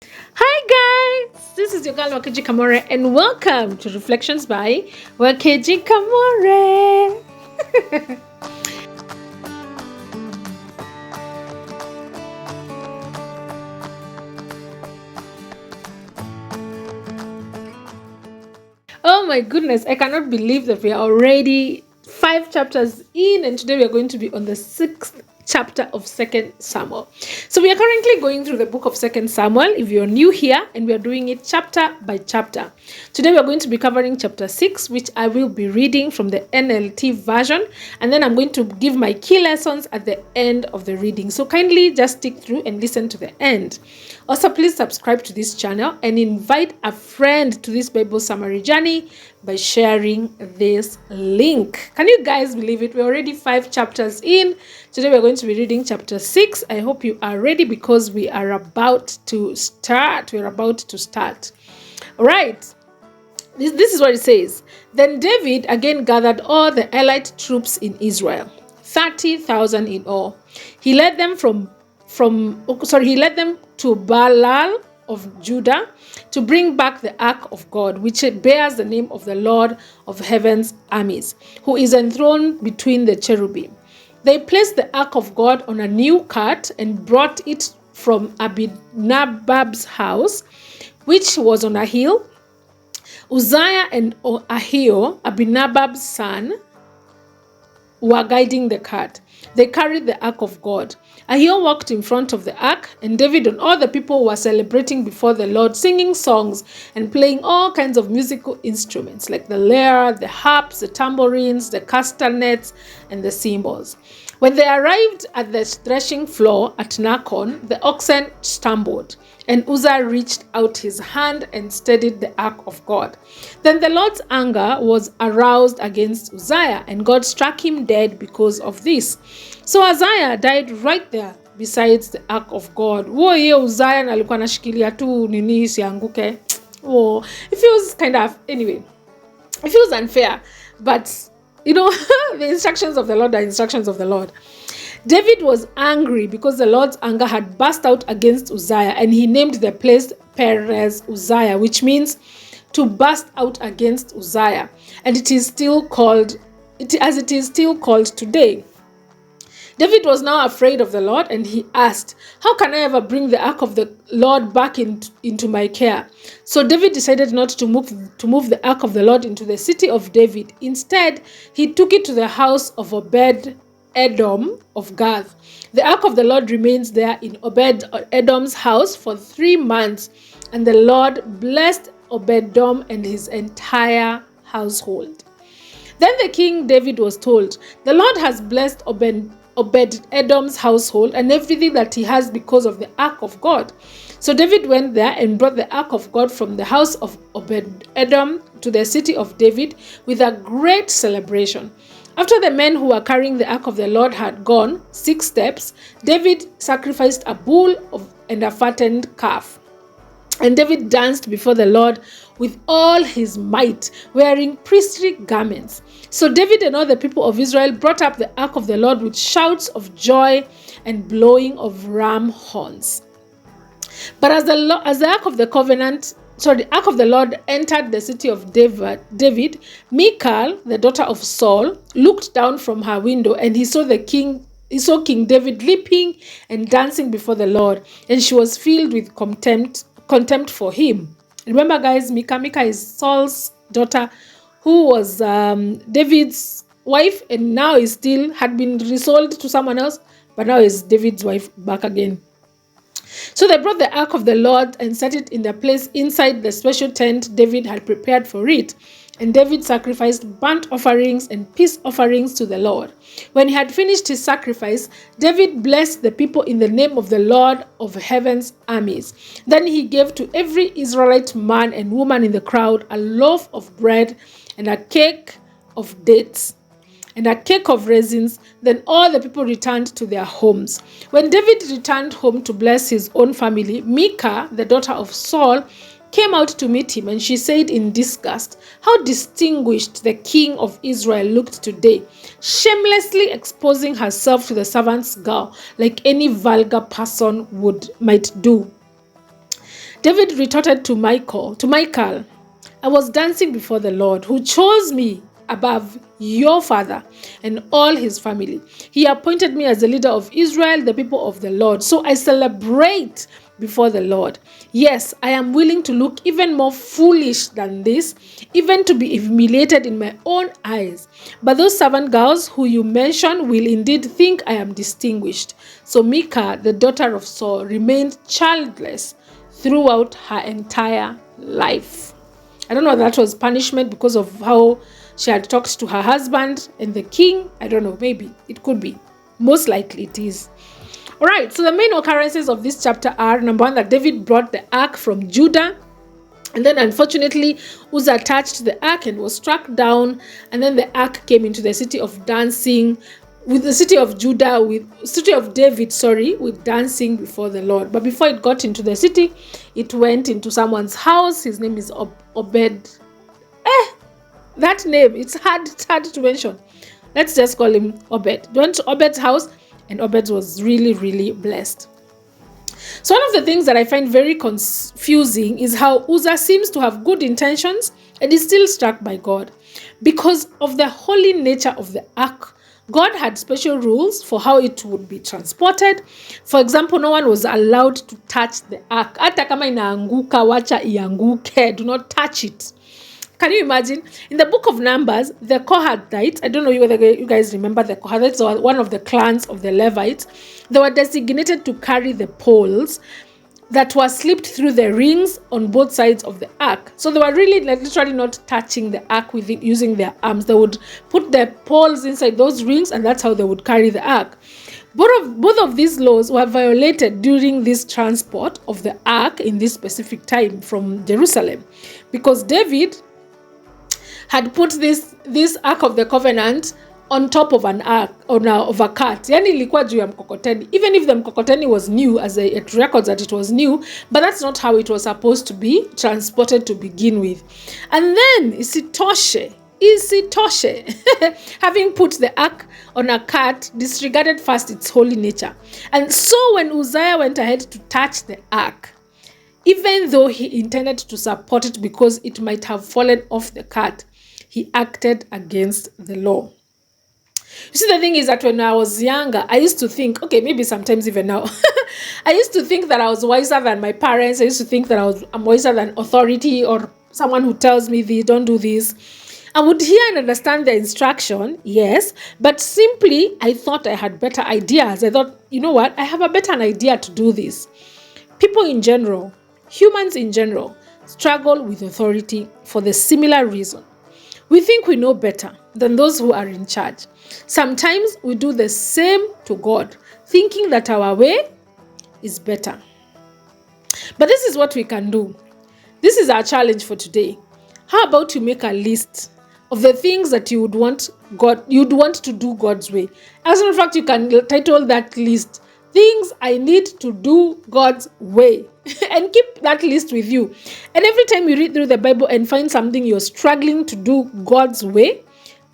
Hi guys, this is your girl Wakeji Kamore and welcome to Reflections by Wakeji Kamore. Oh my goodness, I cannot believe that we are already 5 chapters in, and today we are going to be on the 6th chapter of Second Samuel. So we are currently going through the book of Second Samuel. If you're new here, and we are doing it chapter by chapter. Today we are going to be covering chapter 6, which I will be reading from the NLT version, and then I'm going to give my key lessons at the end of the reading. So kindly just stick through and listen to the end. Also, please subscribe to this channel and invite a friend to this Bible summary journey by sharing this link. Can you guys believe it? We're already 5 chapters in. Today we're going to be reading chapter 6. I hope you are ready because we are about to start. All right. This is what it says. Then David again gathered all the allied troops in Israel, 30,000 in all. He led them he led them to Baalal of Judah to bring back the ark of God, which bears the name of the Lord of heaven's armies, who is enthroned between the cherubim. They placed the ark of God on a new cart and brought it from Abinadab's house, which was on a hill. Uzzah and Ahio, Abinadab's son, were guiding the cart. They carried the ark of God. Ahio walked in front of the ark, and David and all the people were celebrating before the Lord, singing songs and playing all kinds of musical instruments like the lyre, the harps, the tambourines, the castanets, and the cymbals. When they arrived at the threshing floor at Nakon, the oxen stumbled, and Uzzah reached out his hand and steadied the ark of God. Then the Lord's anger was aroused against Uzziah, and God struck him dead because of this. So Uzziah died right there besides the ark of God. Uzziah alikuwa anashikilia tu nini isianguke. It feels it feels unfair, but the instructions of the Lord are instructions of the Lord. David was angry because the Lord's anger had burst out against Uzziah, and he named the place Perez Uzziah, which means to burst out against Uzziah, and it is still called today. David was now afraid of the Lord, and he asked, "How can I ever bring the ark of the Lord back into my care?" So David decided not to move the ark of the Lord into the city of David. Instead, he took it to the house of Obed-Edom of Gath. The ark of the Lord remains there in Obed-Edom's house for 3 months, and the Lord blessed Obed-Edom and his entire household. Then the king David was told, "The Lord has blessed Obed-Edom's household and everything that he has because of the ark of God." So David went there and brought the ark of God from the house of Obed-Edom to the city of David with a great celebration. After the men who were carrying the ark of the Lord had gone 6 steps, David sacrificed a bull and a fattened calf. And David danced before the Lord with all his might, wearing priestly garments. So David and all the people of Israel brought up the ark of the Lord with shouts of joy and blowing of ram horns. But as the ark of the Lord entered the city of David, Michal, the daughter of Saul, looked down from her window, and he saw King David leaping and dancing before the Lord, and she was filled with contempt for him. Remember, guys, Mika is Saul's daughter, who was David's wife, and now had been resold to someone else, but now is David's wife back again. So they brought the ark of the Lord and set it in the place inside the special tent David had prepared for it. And David sacrificed burnt offerings and peace offerings to the Lord. When he had finished his sacrifice, David blessed the people in the name of the Lord of heaven's armies. Then he gave to every Israelite man and woman in the crowd a loaf of bread and a cake of dates and a cake of raisins. Then all the people returned to their homes. When David returned home to bless his own family, Michal, the daughter of Saul, came out to meet him, and she said in disgust, "How distinguished the king of Israel looked today, shamelessly exposing herself to the servant's girl like any vulgar person might do." David retorted to Michal, I was dancing before the Lord, who chose me above your father and all his family. He appointed me as the leader of Israel, the people of the Lord. So I celebrate before the Lord. Yes, I am willing to look even more foolish than this, even to be humiliated in my own eyes. But those servant girls who you mention will indeed think I am distinguished. So Michal, the daughter of Saul, remained childless throughout her entire life. I don't know if that was punishment because of how she had talked to her husband and the king. I don't know, maybe. It could be. Most likely it is. All right, so the main occurrences of this chapter are, number one, that David brought the ark from Judah. And then, unfortunately, Uzzah touched the ark and was struck down. And then the ark came into the city of dancing, with the city of Judah, with dancing before the Lord. But before it got into the city, it went into someone's house. His name is Obed. That name, it's hard to mention. Let's just call him Obed. Went to Obed's house, and Obed was really, really blessed. So one of the things that I find very confusing is how Uzzah seems to have good intentions and is still struck by God. Because of the holy nature of the ark, God had special rules for how it would be transported. For example, no one was allowed to touch the ark. Hata kama inaanguka, wacha ianguke, do not touch it. Can you imagine? In the book of Numbers, the Kohathites, I don't know whether you guys remember the Kohathites, or one of the clans of the Levites, they were designated to carry the poles that were slipped through the rings on both sides of the ark. So they were really literally not touching the ark with it, using their arms. They would put the poles inside those rings, and that's how they would carry the ark. Both of these laws were violated during this transport of the ark in this specific time from Jerusalem, because David had put this ark of the covenant on top of an ark of a cart. Yani ilikuwa juu ya mkokoteni. Even if the mkokoteni was new, as it records that it was new, but that's not how it was supposed to be transported to begin with. And then Isitoshe, having put the ark on a cart, disregarded first its holy nature. And so when Uzziah went ahead to touch the ark, even though he intended to support it because it might have fallen off the cart, he acted against the law. You see, the thing is that when I was younger, I used to think, okay, maybe sometimes even now, I used to think that I was wiser than my parents. I used to think that I'm wiser than authority or someone who tells me this, don't do this. I would hear and understand the instruction, yes, but simply I thought I had better ideas. I thought, you know what, I have a better idea to do this. People in general, humans in general, struggle with authority for the similar reason. We think we know better than those who are in charge. Sometimes we do the same to God, thinking that our way is better. But this is what we can do. This is our challenge for today. How about you make a list of the things that you'd want to do God's way? As a matter of fact, you can title that list, Things I Need to Do God's Way. And keep that list with you. And every time you read through the Bible and find something you're struggling to do God's way,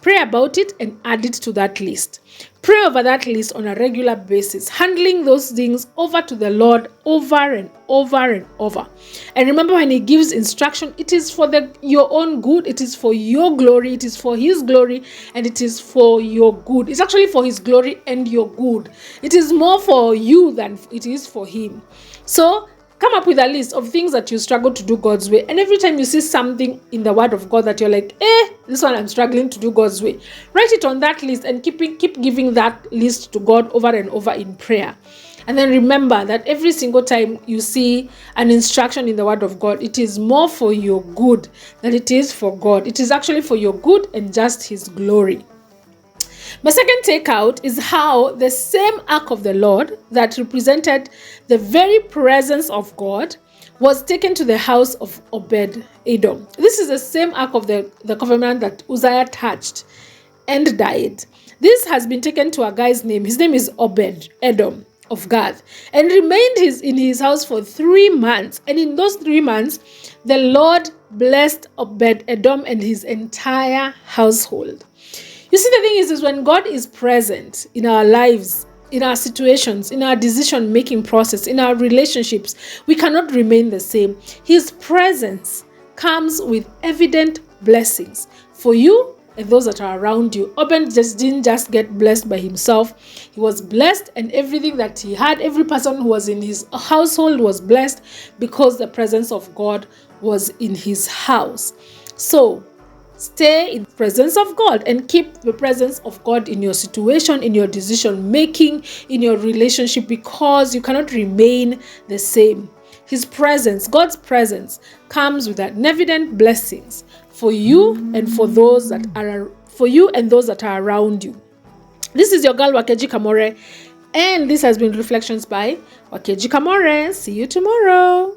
pray about it and add it to that list. Pray over that list on a regular basis, handling those things over to the Lord over and over and over. And remember, when He gives instruction, it is for your own good, it is for your glory, it is for His glory, and it is for your good. It's actually for His glory and your good. It is more for you than it is for Him. So, come up with a list of things that you struggle to do God's way. And every time you see something in the Word of God that you're like, this one I'm struggling to do God's way, write it on that list and keep giving that list to God over and over in prayer. And then remember that every single time you see an instruction in the Word of God, it is more for your good than it is for God. It is actually for your good and just His glory. My second takeout is how the same ark of the Lord that represented the very presence of God was taken to the house of Obed-Edom. This is the same ark of the covenant that Uzziah touched and died. This has been taken to a guy's name. His name is Obed-Edom of Gath, and remained in his house for 3 months. And in those 3 months, the Lord blessed Obed-Edom and his entire household. You see, the thing is when God is present in our lives, in our situations, in our decision-making process, in our relationships, we cannot remain the same. His presence comes with evident blessings for you and those that are around you. Obed didn't just get blessed by himself. He was blessed, and everything that he had, every person who was in his household was blessed because the presence of God was in his house. So stay in the presence of God and keep the presence of God in your situation, in your decision making, in your relationship, because you cannot remain the same. His presence, God's presence, comes with evident blessings for you and for those that are around you. This is your girl Wakeji Kamore, and this has been Reflections by Wakeji Kamore. See you tomorrow.